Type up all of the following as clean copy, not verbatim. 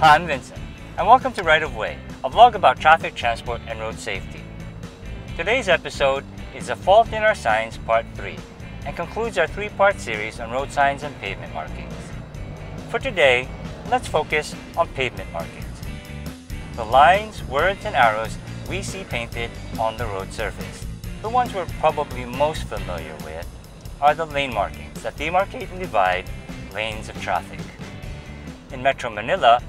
I'm Vincent, and welcome to Right of Way, a vlog about traffic, transport, and road safety. Today's episode is A Fault in Our Signs Part 3, and concludes our three-part series on road signs and pavement markings. For today, let's focus on pavement markings. The lines, words, and arrows we see painted on the road surface. The ones we're probably most familiar with are the lane markings that demarcate and divide lanes of traffic. In Metro Manila,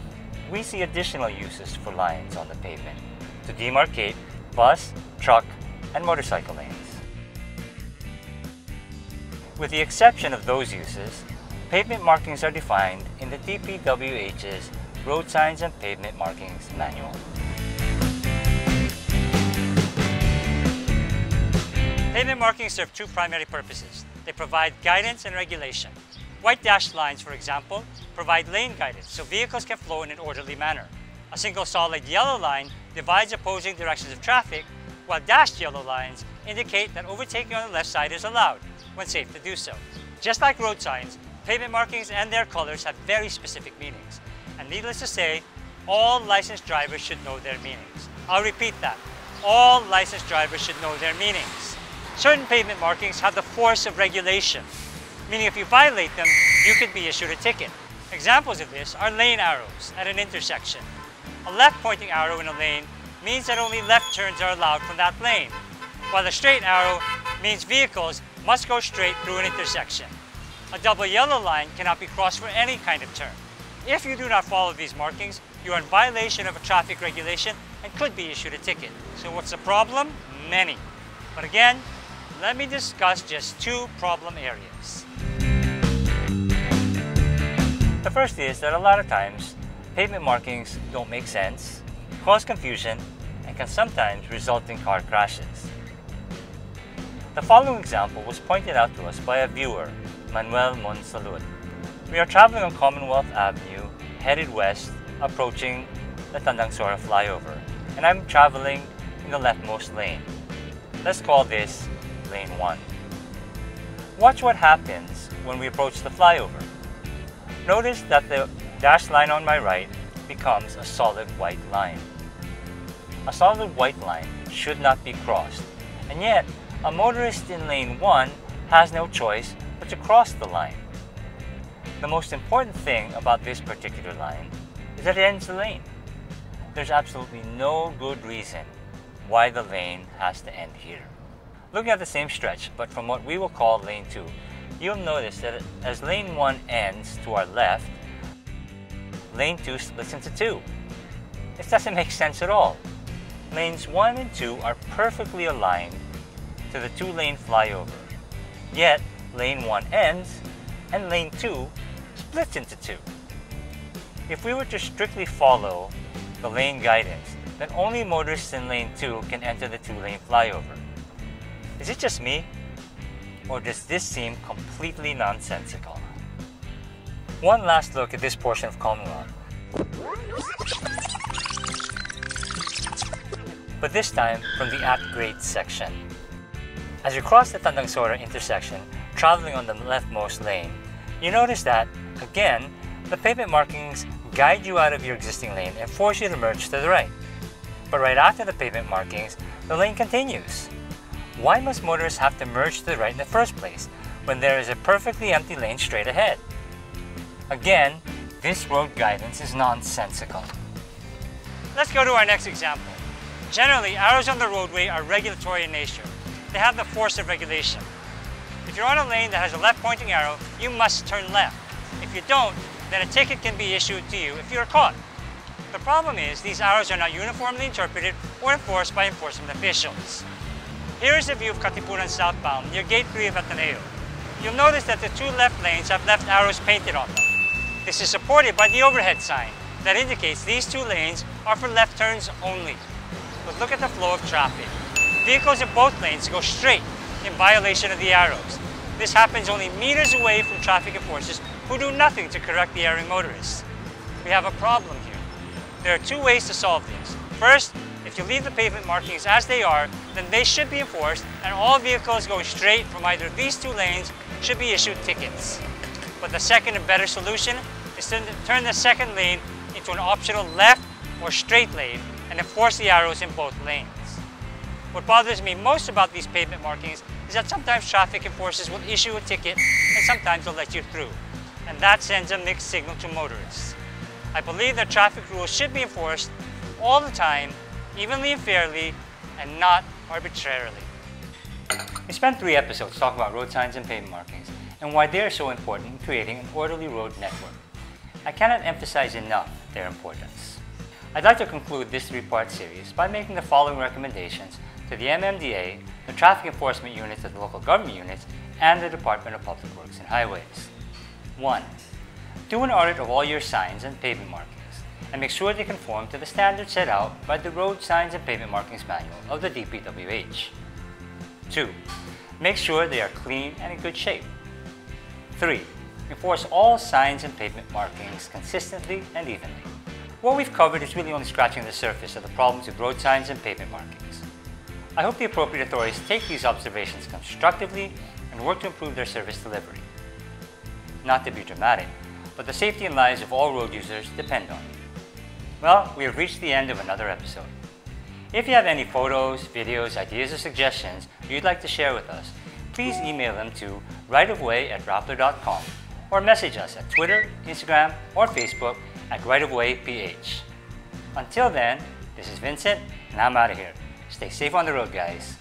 we see additional uses for lines on the pavement to demarcate bus, truck, and motorcycle lanes. With the exception of those uses, pavement markings are defined in the DPWH's Road Signs and Pavement Markings Manual. Pavement markings serve two primary purposes. They provide guidance and regulation. White dashed lines, for example, provide lane guidance so vehicles can flow in an orderly manner. A single solid yellow line divides opposing directions of traffic, while dashed yellow lines indicate that overtaking on the left side is allowed, when safe to do so. Just like road signs, pavement markings and their colors have very specific meanings. And needless to say, all licensed drivers should know their meanings. I'll repeat that. All licensed drivers should know their meanings. Certain pavement markings have the force of regulation, meaning if you violate them, you could be issued a ticket. Examples of this are lane arrows at an intersection. A left-pointing arrow in a lane means that only left turns are allowed from that lane, while a straight arrow means vehicles must go straight through an intersection. A double yellow line cannot be crossed for any kind of turn. If you do not follow these markings, you are in violation of a traffic regulation and could be issued a ticket. So what's the problem? Many. But again, let me discuss just two problem areas. The first is that a lot of times, pavement markings don't make sense, cause confusion, and can sometimes result in car crashes. The following example was pointed out to us by a viewer, Manuel Monsalud. We are traveling on Commonwealth Avenue, headed west, approaching the Tandangsora flyover, and I'm traveling in the leftmost lane. Let's call this Lane 1. Watch what happens when we approach the flyover. Notice that the dashed line on my right becomes a solid white line. A solid white line should not be crossed, and yet a motorist in Lane 1 has no choice but to cross the line. The most important thing about this particular line is that it ends the lane. There's absolutely no good reason why the lane has to end here. Looking at the same stretch, but from what we will call Lane 2, you'll notice that as Lane 1 ends to our left, Lane 2 splits into two. This doesn't make sense at all. Lanes 1 and 2 are perfectly aligned to the two-lane flyover. Yet, Lane 1 ends and Lane 2 splits into two. If we were to strictly follow the lane guidance, then only motorists in Lane 2 can enter the two-lane flyover. Is it just me? Or does this seem completely nonsensical? One last look at this portion of Commonwealth. But this time from the at-grade section. As you cross the Tandangsora intersection, traveling on the leftmost lane, you notice that, again, the pavement markings guide you out of your existing lane and force you to merge to the right. But right after the pavement markings, the lane continues. Why must motorists have to merge to the right in the first place when there is a perfectly empty lane straight ahead? Again, this road guidance is nonsensical. Let's go to our next example. Generally, arrows on the roadway are regulatory in nature. They have the force of regulation. If you're on a lane that has a left-pointing arrow, you must turn left. If you don't, then a ticket can be issued to you if you are caught. The problem is these arrows are not uniformly interpreted or enforced by enforcement officials. Here is a view of Katipunan Southbound near Gate 3 of Ateneo. You'll notice that the two left lanes have left arrows painted on them. This is supported by the overhead sign that indicates these two lanes are for left turns only. But look at the flow of traffic. Vehicles in both lanes go straight in violation of the arrows. This happens only meters away from traffic enforcers who do nothing to correct the erring motorists. We have a problem here. There are two ways to solve this. First, if you leave the pavement markings as they are, then they should be enforced and all vehicles going straight from either of these two lanes should be issued tickets. But the second and better solution is to turn the second lane into an optional left or straight lane and enforce the arrows in both lanes. What bothers me most about these pavement markings is that sometimes traffic enforcers will issue a ticket and sometimes they'll let you through. And that sends a mixed signal to motorists. I believe that traffic rules should be enforced all the time, evenly and fairly, and not arbitrarily. We spent 3 episodes talking about road signs and pavement markings and why they are so important in creating an orderly road network. I cannot emphasize enough their importance. I'd like to conclude this 3-part series by making the following recommendations to the MMDA, the traffic enforcement units of the local government units, and the Department of Public Works and Highways. 1. Do an audit of all your signs and pavement markings and make sure they conform to the standards set out by the Road Signs and Pavement Markings Manual of the DPWH. 2. Make sure they are clean and in good shape. 3. Enforce all signs and pavement markings consistently and evenly. What we've covered is really only scratching the surface of the problems with road signs and pavement markings. I hope the appropriate authorities take these observations constructively and work to improve their service delivery. Not to be dramatic, but the safety and lives of all road users depend on it. Well, we have reached the end of another episode. If you have any photos, videos, ideas, or suggestions you'd like to share with us, please email them to rightofway@rappler.com or message us at Twitter, Instagram, or Facebook at rightofwayph. Until then, this is Vincent, and I'm out of here. Stay safe on the road, guys.